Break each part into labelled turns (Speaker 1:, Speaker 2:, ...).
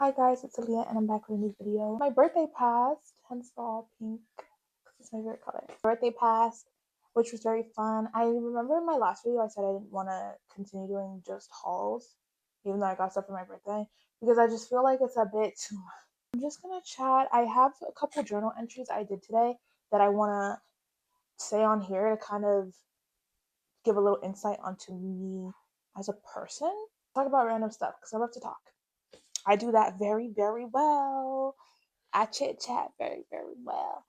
Speaker 1: Hi guys, it's Aaliyah and I'm back with a new video. My birthday passed, hence the all pink, because it's my favorite color. My birthday passed, which was very fun. I remember in my last video I said I didn't want to continue doing just hauls, even though I got stuff for my birthday, because I just feel like it's a bit too much. I'm just gonna chat. I have a couple journal entries I did today that I want to say on here to kind of give a little insight onto me as a person. Talk about random stuff, because I love to talk. I do that very, very well. I chit chat very, very well.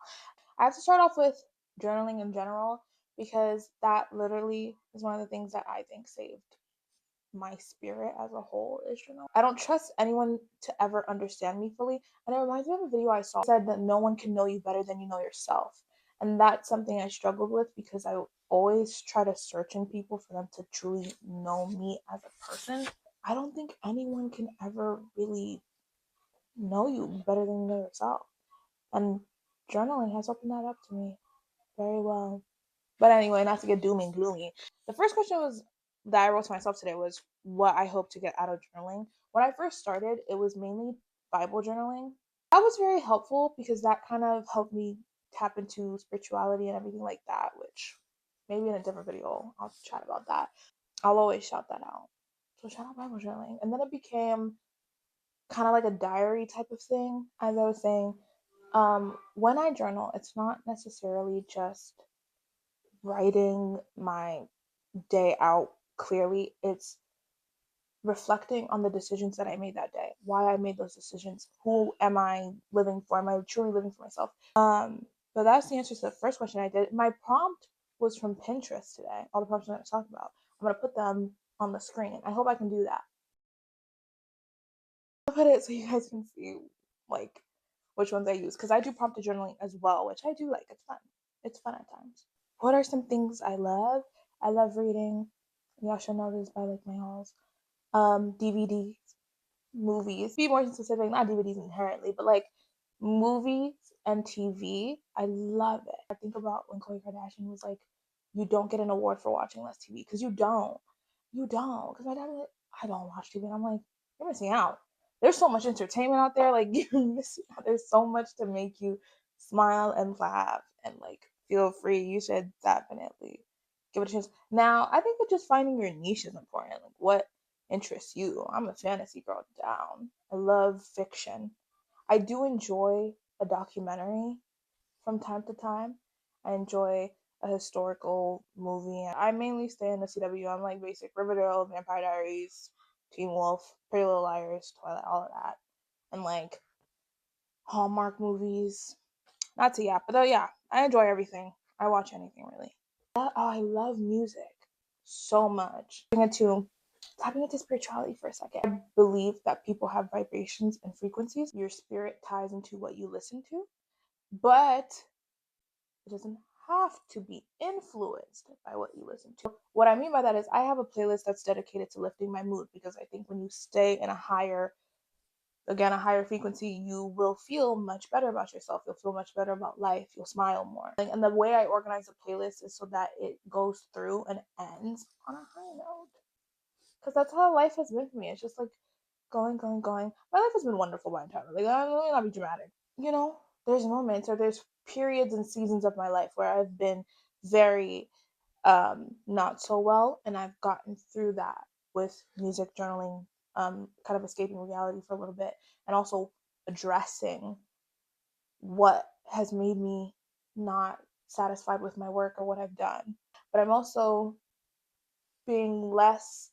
Speaker 1: I have to start off with journaling in general because that literally is one of the things that I think saved my spirit as a whole is journal. I don't trust anyone to ever understand me fully. And it reminds me of a video I saw that said that no one can know you better than you know yourself. And that's something I struggled with because I always try to search in people for them to truly know me as a person. I don't think anyone can ever really know you better than you know yourself. And journaling has opened that up to me very well. But anyway, not to get doom and gloomy. The first question was that I wrote to myself today was what I hope to get out of journaling. When I first started, it was mainly Bible journaling. That was very helpful because that kind of helped me tap into spirituality and everything like that, which maybe in a different video I'll chat about that. I'll always shout that out. So shout out Bible journaling. And then it became kind of like a diary type of thing, as I was saying. When I journal, it's not necessarily just writing my day out clearly. It's reflecting on the decisions that I made that day, why I made those decisions, who am I living for? Am I truly living for myself? But that's the answer to the first question I did. My prompt was from Pinterest today. All the prompts I'm going to talk about. I'm going to put them on the screen. I hope I can do that. I'll put it so you guys can see like which ones I use because I do prompted journaling as well, which I do like. It's fun. It's fun at times. What are some things I love? I love reading. Y'all should know this by like my hauls. DVDs, movies. Be more specific, not DVDs inherently, but like movies and TV. I love it. I think about when Khloe Kardashian was like, "You don't get an award for watching less TV," because you don't. You don't. Because my dad was like, "I don't watch TV," and I'm like, "You're missing out. There's so much entertainment out there. Like you're missing out. There's so much to make you smile and laugh and like feel free. You should definitely give it a chance." Now, I think that just finding your niche is important. Like what interests you. I'm a fantasy girl down. I love fiction. I do enjoy a documentary from time to time. I enjoy a historical movie. I mainly stay in the CW. I'm like basic Riverdale, Vampire Diaries, Teen Wolf, Pretty Little Liars, Twilight, all of that. And like Hallmark movies. Not to yap, but yeah, I enjoy everything. I watch anything really. Oh, I love music so much. Tapping into spirituality for a second. I believe that people have vibrations and frequencies. Your spirit ties into what you listen to, but it doesn't have to be influenced by what you listen to. What I mean by that is I have a playlist that's dedicated to lifting my mood because I think when you stay in a higher frequency, you will feel much better about yourself. You'll feel much better about life. You'll smile more. And the way I organize the playlist is so that it goes through and ends on a high note. Because that's how life has been for me. It's just like going, going, going. My life has been wonderful by the time. Like, let me not be dramatic. There's moments or there's periods and seasons of my life where I've been very not so well, and I've gotten through that with music journaling, kind of escaping reality for a little bit, and also addressing what has made me not satisfied with my work or what I've done. But I'm also being less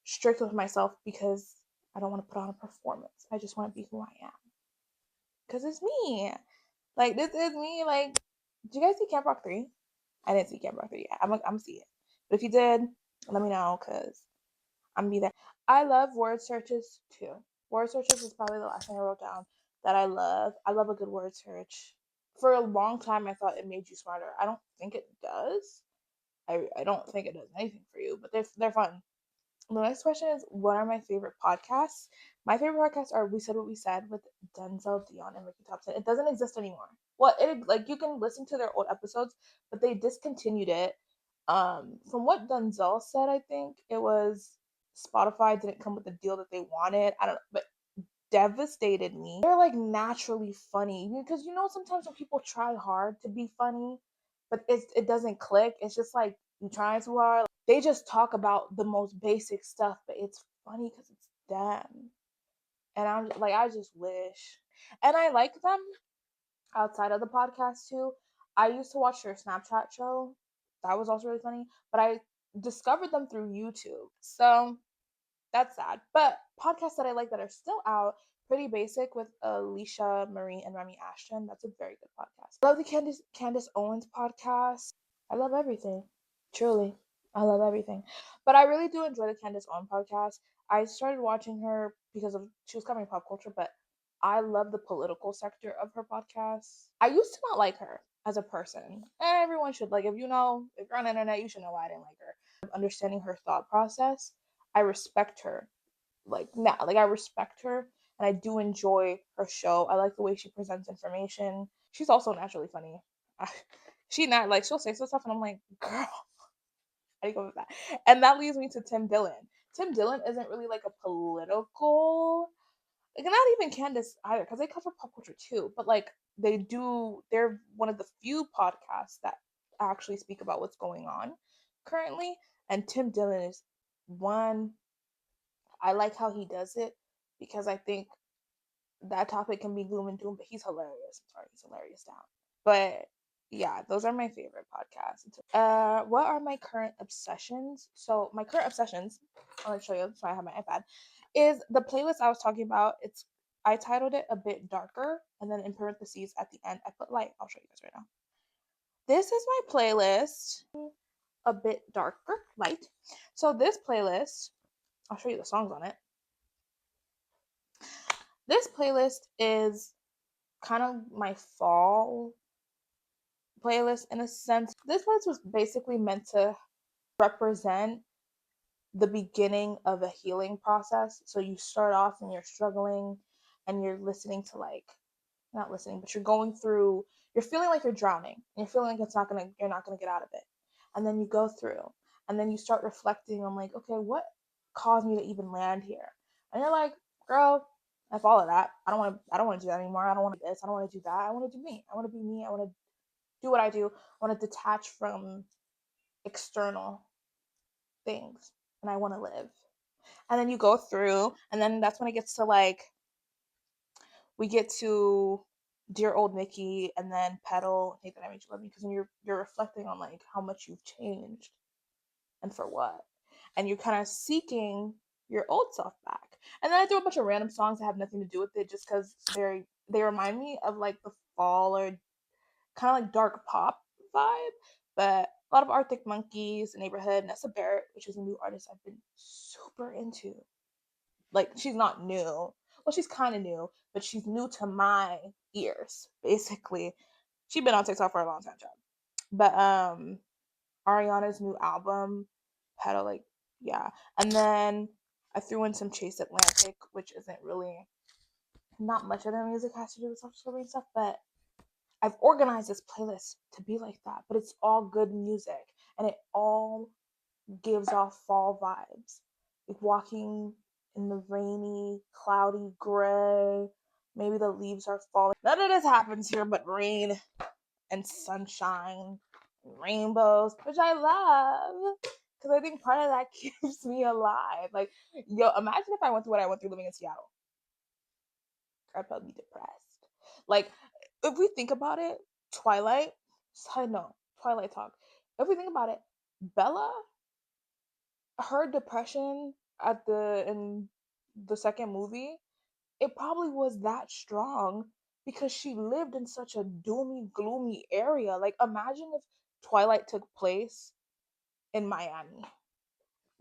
Speaker 1: strict with myself because I don't want to put on a performance. I just want to be who I am. Because it's me. Like, this is me. Like, did you guys see Camp Rock 3? I didn't see Camp Rock 3 yet. I'm going to see it. But if you did, let me know because I'm going to be there. I love word searches too. Word searches is probably the last thing I wrote down that I love. I love a good word search. For a long time, I thought it made you smarter. I don't think it does. I don't think it does anything for you, but they're fun. The next question is, what are my favorite podcasts? My favorite podcasts are We Said What We Said with Denzel, Dion, and Ricky Thompson. It doesn't exist anymore. Well, you can listen to their old episodes, but they discontinued it. From what Denzel said, I think it was Spotify didn't come with the deal that they wanted. I don't know, but devastated me. They're like naturally funny because sometimes when people try hard to be funny, but it doesn't click. It's just like you trying too hard. They just talk about the most basic stuff, but it's funny because it's them. And I'm like, I just wish. And I like them outside of the podcast too. I used to watch their Snapchat show. That was also really funny. But I discovered them through YouTube. So that's sad. But podcasts that I like that are still out, Pretty Basic with Alicia Marie and Remy Ashton. That's a very good podcast. I love the Candace Owens podcast. I love everything. Truly. I love everything. But I really do enjoy the Candace Owens podcast. I started watching her because she was covering pop culture, but I love the political sector of her podcast. I used to not like her as a person. And everyone should, like, if you're on the internet, you should know why I didn't like her. Understanding her thought process, I respect her. Like now, I respect her and I do enjoy her show. I like the way she presents information. She's also naturally funny. She'll say some stuff and I'm like, girl, how do you go with that? And that leads me to Tim Dillon. Tim Dillon isn't really like a political, like not even Candace either, because they cover pop culture too. But like they're one of the few podcasts that actually speak about what's going on currently. And Tim Dillon is one. I like how he does it because I think that topic can be gloom and doom, but he's hilarious. I'm sorry, he's hilarious down. But yeah, those are my favorite podcasts. What are my current obsessions? So my current obsessions, I'll show you. So I have my iPad. Is the playlist I was talking about? I titled it A Bit Darker, and then in parentheses at the end I put light. I'll show you guys right now. This is my playlist. A Bit Darker, light. So this playlist, I'll show you the songs on it. This playlist is kind of my fall playlist in a sense. This playlist was basically meant to represent the beginning of a healing process. So you start off and you're struggling and you're listening to not listening, but you're going through, you're feeling like you're drowning and you're feeling like you're not gonna get out of it. And then you go through and then you start reflecting on like, okay, what caused me to even land here? And you're like, girl, I follow that. I don't want to do that anymore. I don't want to do this. I don't want to do that. I want to do me. I want to be me. I want to do what I do. I want to detach from external things and I want to live. And then you go through and then that's when it gets to we get to Dear Old Nikki and then Pedal, Hate That I Made You Love Me, because when you're reflecting on how much you've changed and for what. And you're kind of seeking your old self back. And then I threw a bunch of random songs that have nothing to do with it just because they remind me of the fall or kind of dark pop vibe. But a lot of Arctic Monkeys, Neighborhood, Nessa Barrett, which is a new artist I've been super into. She's not new. Well, she's kind of new, but she's new to my ears, basically. She's been on TikTok for a long time, child. But Ariana's new album, Pedal, yeah. And then I threw in some Chase Atlantic, which isn't really, not much of their music has to do with self-discovery and stuff, but I've organized this playlist to be like that. But it's all good music, and it all gives off fall vibes. Like walking in the rainy, cloudy gray. Maybe the leaves are falling. None of this happens here but rain and sunshine and rainbows, which I love. Because I think part of that keeps me alive. Imagine if I went through what I went through living in Seattle. I'd probably be depressed. If we think about it, Twilight, side note, Twilight talk. If we think about it, Bella, her depression in the second movie, it probably was that strong because she lived in such a doomy, gloomy area. Imagine if Twilight took place in Miami.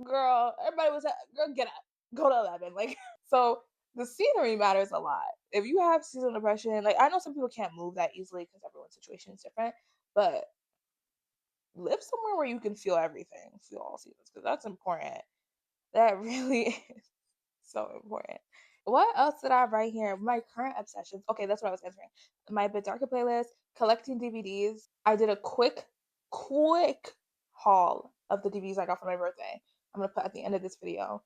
Speaker 1: Girl, everybody was girl, get up, go to 11. So the scenery matters a lot. If you have seasonal depression, I know some people can't move that easily because everyone's situation is different, but live somewhere where you can feel everything, feel all seasons, because that's important. That really is so important. What else did I have right here? My current obsessions. Okay, that's what I was answering. My Bit Darker playlist, collecting DVDs. I did a quick haul of the DVDs I got for my birthday. I'm gonna put at the end of this video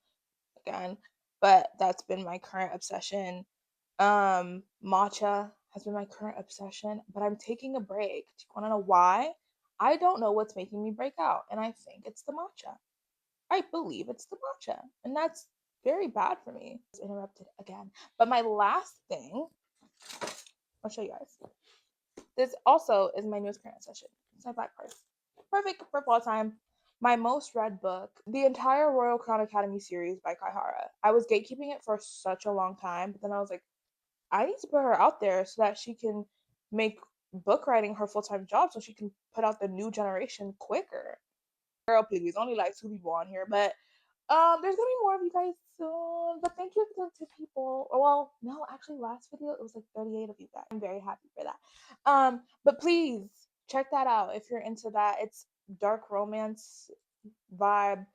Speaker 1: again. But that's been my current obsession. Matcha has been my current obsession, but I'm taking a break. Do you want to know why? I don't know what's making me break out, and I think it's the matcha. I believe it's the matcha, and that's very bad for me. I was interrupted again. But my last thing, I'll show you guys. This also is my newest current obsession. It's my black purse. Perfect for fall time. My most read book, the entire Royal Crown Academy series by Kaihara. I was gatekeeping it for such a long time, but then I was like, I need to put her out there so that she can make book writing her full-time job so she can put out the new generation quicker. Girl, please, only like 2 people on here, but there's gonna be more of you guys soon. But thank you to 2 people. Well, no, actually last video it was like 38 of you guys. I'm very happy for that. But please check that out if you're into that. It's dark romance vibe.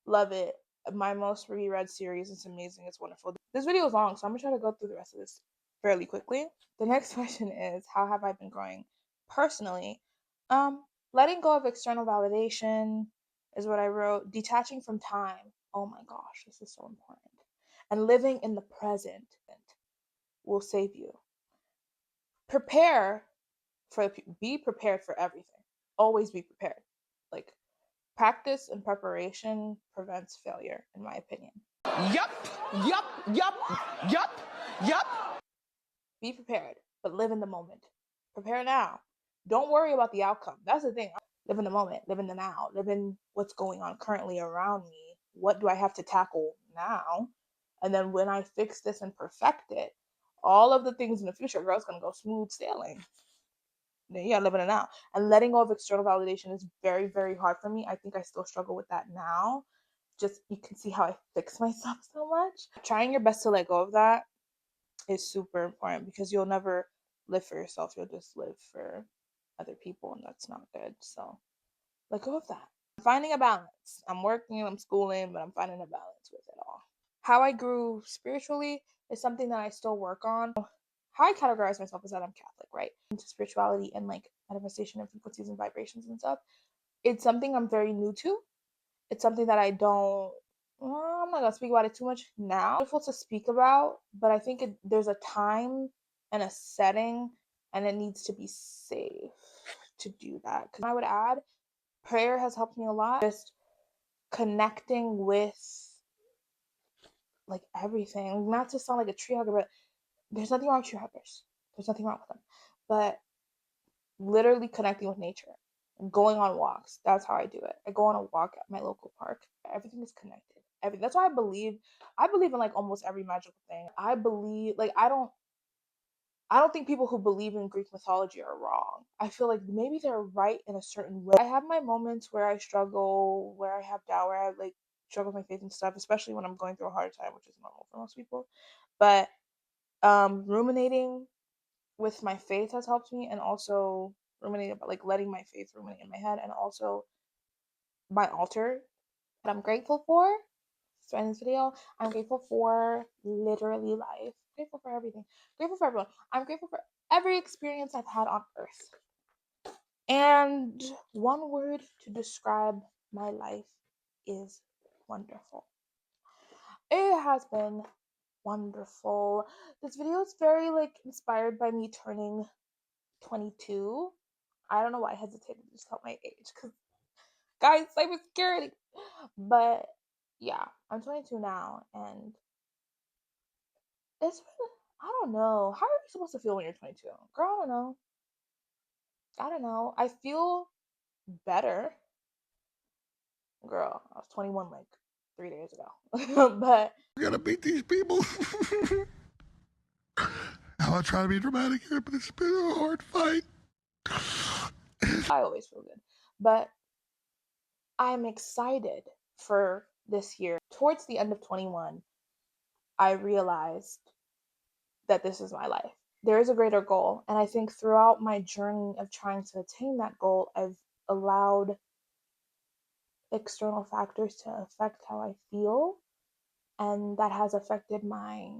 Speaker 1: Love it. My most reread series. It's amazing. It's wonderful. This video is long, so I'm gonna try to go through the rest of this fairly quickly. The next question is, how have I been growing personally? Letting go of external validation is what I wrote. Detaching from time. Oh my gosh, this is so important. And living in the present will save you. Be prepared for everything. Always be prepared. Like, practice and preparation prevents failure, in my opinion.
Speaker 2: Yup, yup, yup, yup, yup.
Speaker 1: Be prepared, but live in the moment. Prepare now. Don't worry about the outcome. That's the thing. Live in the moment, live in the now, live in what's going on currently around me. What do I have to tackle now? And then when I fix this and perfect it, all of the things in the future, girl, it's gonna go smooth sailing. Yeah, living it now. And letting go of external validation is very, very hard for me. I think I still struggle with that now. Just you can see how I fix myself so much. Trying your best to let go of that is super important because you'll never live for yourself. You'll just live for other people, and that's not good. So let go of that. I'm finding a balance. I'm working, I'm schooling, but I'm finding a balance with it all. How I grew spiritually is something that I still work on. How I categorize myself is that I'm Catholic, right? Into spirituality and like manifestation and frequencies and vibrations and stuff. It's something I'm very new to. It's something that I don't. Well, I'm not gonna speak about it too much now. It's difficult to speak about, but I think there's a time and a setting, and it needs to be safe to do that. Because I would add, prayer has helped me a lot. Just connecting with like everything. Not to sound like a tree hugger, but there's nothing wrong with tree huggers. There's nothing wrong with them. But literally connecting with nature, going on walks. That's how I do it. I go on a walk at my local park. Everything is connected. That's why I believe in like almost every magical thing. I believe like I don't think people who believe in Greek mythology are wrong. I feel like maybe they're right in a certain way. I have my moments where I struggle, where I have doubt, where I like struggle with my faith and stuff, especially when I'm going through a hard time, which is normal for most people. But ruminating with my faith has helped me, and also ruminating about like letting my faith ruminate in my head, and also my altar that I'm grateful for. So in this video, I'm grateful for literally life. Grateful for everything. Grateful for everyone. I'm grateful for every experience I've had on earth. And one word to describe my life is wonderful. It has been wonderful. This video is very like inspired by me turning 22. I don't know why I hesitated to just tell my age because guys, I was scared. But yeah, I'm 22 now, and it's been, I don't know. How are you supposed to feel when you're 22? Girl, I don't know. I don't know. I feel better. Girl, I was 21 like 3 days ago. But
Speaker 2: We're gonna beat these people. I'm not trying to be dramatic here, but it's been a hard fight.
Speaker 1: I always feel good. But I'm excited for this year. Towards the end of 21, I realized that this is my life. There is a greater goal. And I think throughout my journey of trying to attain that goal, I've allowed external factors to affect how I feel. And that has affected my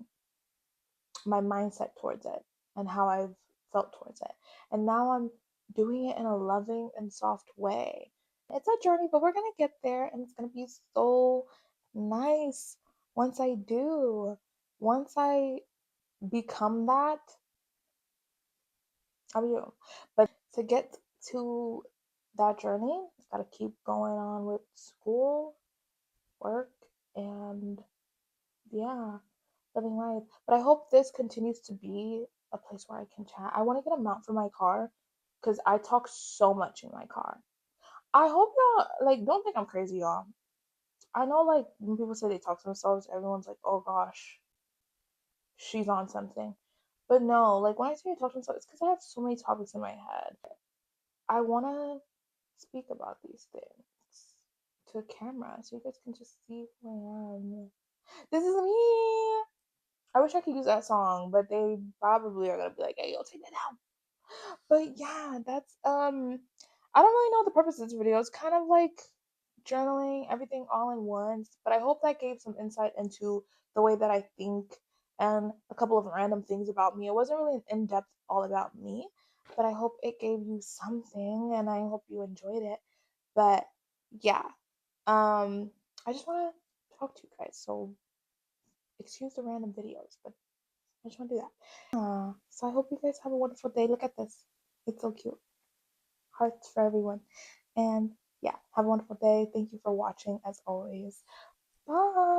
Speaker 1: mindset towards it and how I've felt towards it. And now I'm doing it in a loving and soft way. It's a journey, but we're going to get there, and it's going to be so nice once I do. Once I become that, I'll be real. But to get to that journey, it's got to keep going on with school, work, and yeah, living life. But I hope this continues to be a place where I can chat. I want to get a mount for my car because I talk so much in my car. I hope y'all like don't think I'm crazy, y'all. I know like when people say they talk to themselves, everyone's like, "Oh gosh, she's on something." But no, like when I say I talk to myself, it's because I have so many topics in my head. I want to speak about these things to a camera so you guys can just see who I am. This is me. I wish I could use that song, but they probably are gonna be like, "Hey, yo, take that down." But yeah, that's I don't really know the purpose of this video. It's kind of like journaling everything all in once, but I hope that gave some insight into the way that I think and a couple of random things about me. It wasn't really an in-depth all about me, but I hope it gave you something and I hope you enjoyed it. But yeah, I just want to talk to you guys. So excuse the random videos, but I just want to do that. So I hope you guys have a wonderful day. Look at this. It's so cute. Hearts for everyone. And yeah, have a wonderful day. Thank you for watching as always. Bye.